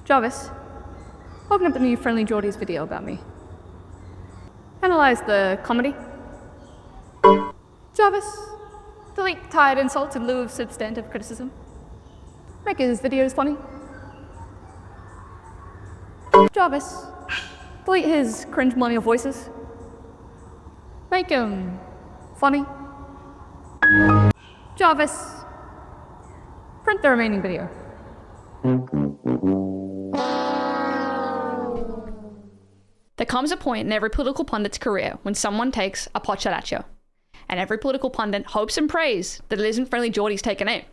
Jarvis, open up the new Friendly Jordies video about me. Analyze the comedy. Jarvis, delete tired insults in lieu of substantive criticism. Make his videos funny. Jarvis, delete his cringe millennial voices. Make him funny. Jarvis, print the remaining video. There comes a point in every political pundit's career when someone takes a pot shot at you, and every political pundit hopes and prays that it isn't Friendly Jordies taking aim.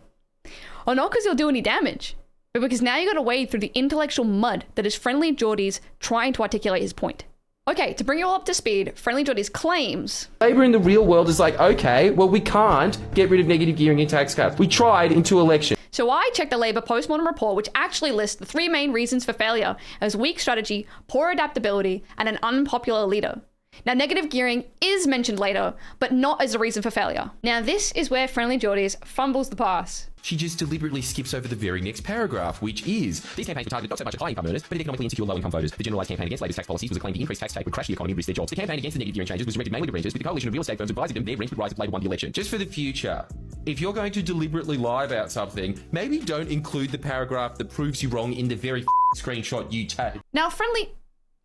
Or not because he'll do any damage, but because now you gotta wade through the intellectual mud that is Friendly Jordies trying to articulate his point. Okay, to bring you all up to speed, Friendly Jordies claims Labor in the real world is like, okay, well, we can't get rid of negative gearing in tax cuts. We tried in 2 elections. So I checked the Labor postmortem report, which actually lists the 3 main reasons for failure as weak strategy, poor adaptability, and an unpopular leader. Now, negative gearing is mentioned later, but not as a reason for failure. Now, this is where Friendly Jordies fumbles the pass. She just deliberately skips over the very next paragraph, which is, these campaigns were targeted not so much at high-income earners, but at economically insecure low-income voters. The generalised campaign against Labor's tax policies was a claim the increased tax take would crash the economy and risk their jobs. The campaign against the negative gearing changes was directed mainly to renters, with the coalition of real estate firms advising them their rent would rise if Labor won the election. Just for the future, if you're going to deliberately lie about something, maybe don't include the paragraph that proves you wrong in the very screenshot you take. Now, Friendly...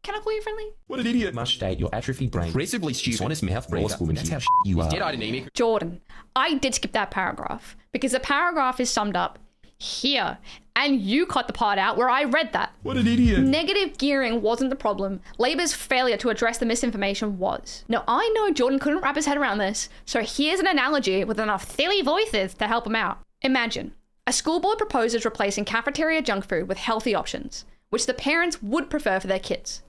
Can I call you Friendly? What an idiot. Must state your atrophied brain. Aggressively stupid. Honest mouth breather. Woman. That's Here. how you are. Dead-eyed anemic. Jordan, I did skip that paragraph because the paragraph is summed up here, and you cut the part out where I read that. What an idiot. Negative gearing wasn't the problem. Labor's failure to address the misinformation was. Now, I know Jordan couldn't wrap his head around this, so here's an analogy with enough silly voices to help him out. Imagine, a school board proposes replacing cafeteria junk food with healthy options, which the parents would prefer for their kids.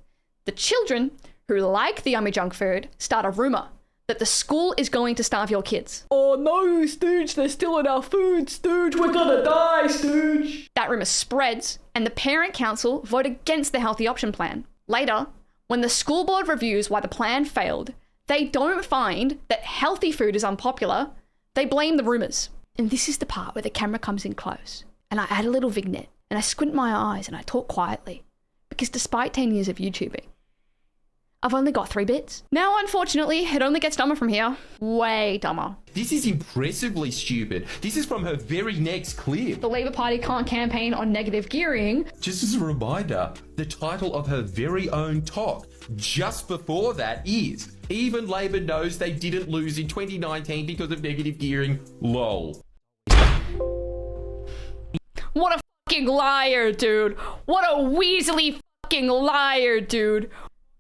The children, who like the yummy junk food, start a rumor that the school is going to starve your kids. Oh no, Stooge, they're stealing our food, Stooge, we're gonna die, Stooge. That rumor spreads, and the parent council vote against the healthy option plan. Later, when the school board reviews why the plan failed, they don't find that healthy food is unpopular, they blame the rumors. And this is the part where the camera comes in close, and I add a little vignette, and I squint my eyes and I talk quietly, because despite 10 years of YouTubing, I've only got 3 bits. Now, unfortunately, it only gets dumber from here. Way dumber. This is impressively stupid. This is from her very next clip. The Labour Party can't campaign on negative gearing. Just as a reminder, the title of her very own talk just before that is, even Labor knows they didn't lose in 2019 because of negative gearing, lol. What a fucking liar, dude. What a weaselly fucking liar, dude.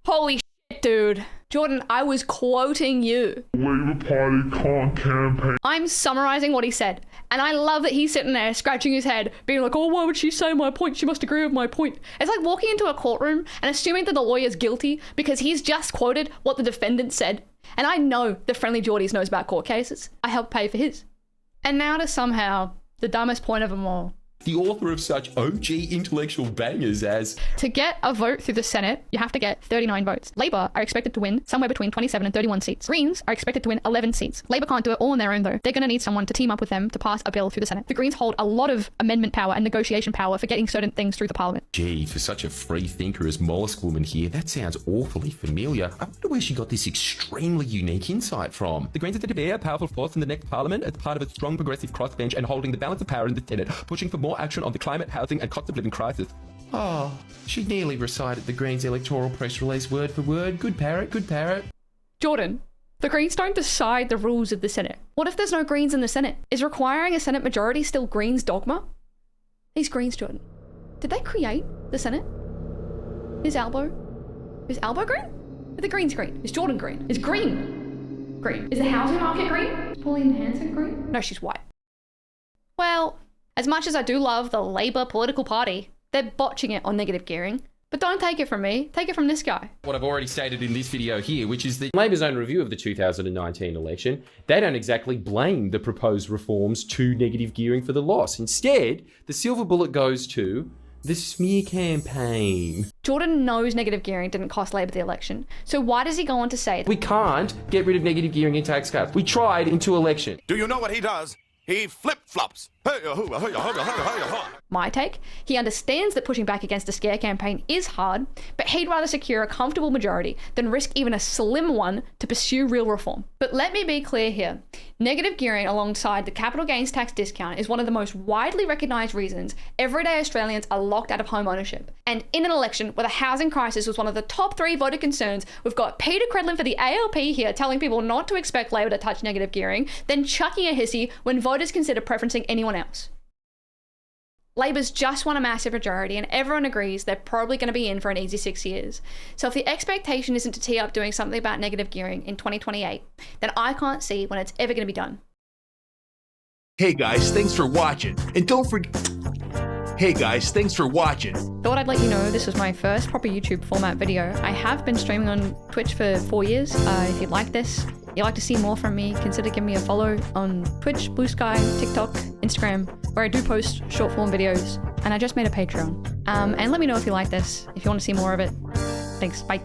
Holy shit, dude. Jordan, I was quoting you. Labour Party can't campaign. I'm summarizing what he said. And I love that he's sitting there scratching his head, being like, oh, why would she say my point? She must agree with my point. It's like walking into a courtroom and assuming that the lawyer's guilty because he's just quoted what the defendant said. And I know the Friendly Jordies knows about court cases. I helped pay for his. And now to somehow the dumbest point of them all. The author of such OG intellectual bangers as... To get a vote through the Senate, you have to get 39 votes. Labour are expected to win somewhere between 27 and 31 seats. Greens are expected to win 11 seats. Labour can't do it all on their own though. They're going to need someone to team up with them to pass a bill through the Senate. The Greens hold a lot of amendment power and negotiation power for getting certain things through the Parliament. Gee, for such a free thinker as Mollusk Woman here, that sounds awfully familiar. I wonder where she got this extremely unique insight from. The Greens are to be a powerful force in the next Parliament as part of a strong progressive crossbench and holding the balance of power in the Senate, pushing for more action on the climate, housing and cost of living crisis. Oh, she nearly recited the Greens electoral press release word for word. Good parrot, good parrot. Jordan, the Greens don't decide the rules of the Senate. What if there's no Greens in the Senate? Is requiring a Senate majority still Greens dogma? These Greens, Jordan, did they create the Senate? Is Albo green? Is the Greens green? Is Jordan green? Is green green? Is the housing market green? Is Pauline Hanson green? No, she's white. Well, as much as I do love the Labour political party, they're botching it on negative gearing. But don't take it from me, take it from this guy. What I've already stated in this video here, which is that Labor's own review of the 2019 election, they don't exactly blame the proposed reforms to negative gearing for the loss. Instead, the silver bullet goes to the smear campaign. Jordan knows negative gearing didn't cost Labour the election, so why does he go on to say We can't get rid of negative gearing in tax cuts. We tried in 2 elections. Do you know what he does? He flip-flops. My take? He understands that pushing back against a scare campaign is hard, but he'd rather secure a comfortable majority than risk even a slim one to pursue real reform. But let me be clear here. Negative gearing alongside the capital gains tax discount is one of the most widely recognised reasons everyday Australians are locked out of home ownership. And in an election where the housing crisis was one of the top 3 voter concerns, we've got Peter Credlin for the ALP here telling people not to expect Labor to touch negative gearing, then chucking a hissy when voters consider preferencing anyone else. Labor's just won a massive majority and everyone agrees they're probably going to be in for an easy 6 years. So if the expectation isn't to tee up doing something about negative gearing in 2028, then I can't see when it's ever going to be done. Hey guys, thanks for watching. And don't forget... Hey guys, thanks for watching. Thought I'd let you know this was my first proper YouTube format video. I have been streaming on Twitch for 4 years. If you'd like this, you'd like to see more from me, consider giving me a follow on Twitch, Blue Sky, TikTok, Instagram, where I do post short form videos. And I just made a Patreon. And let me know if you like this, if you want to see more of it. Thanks, bye.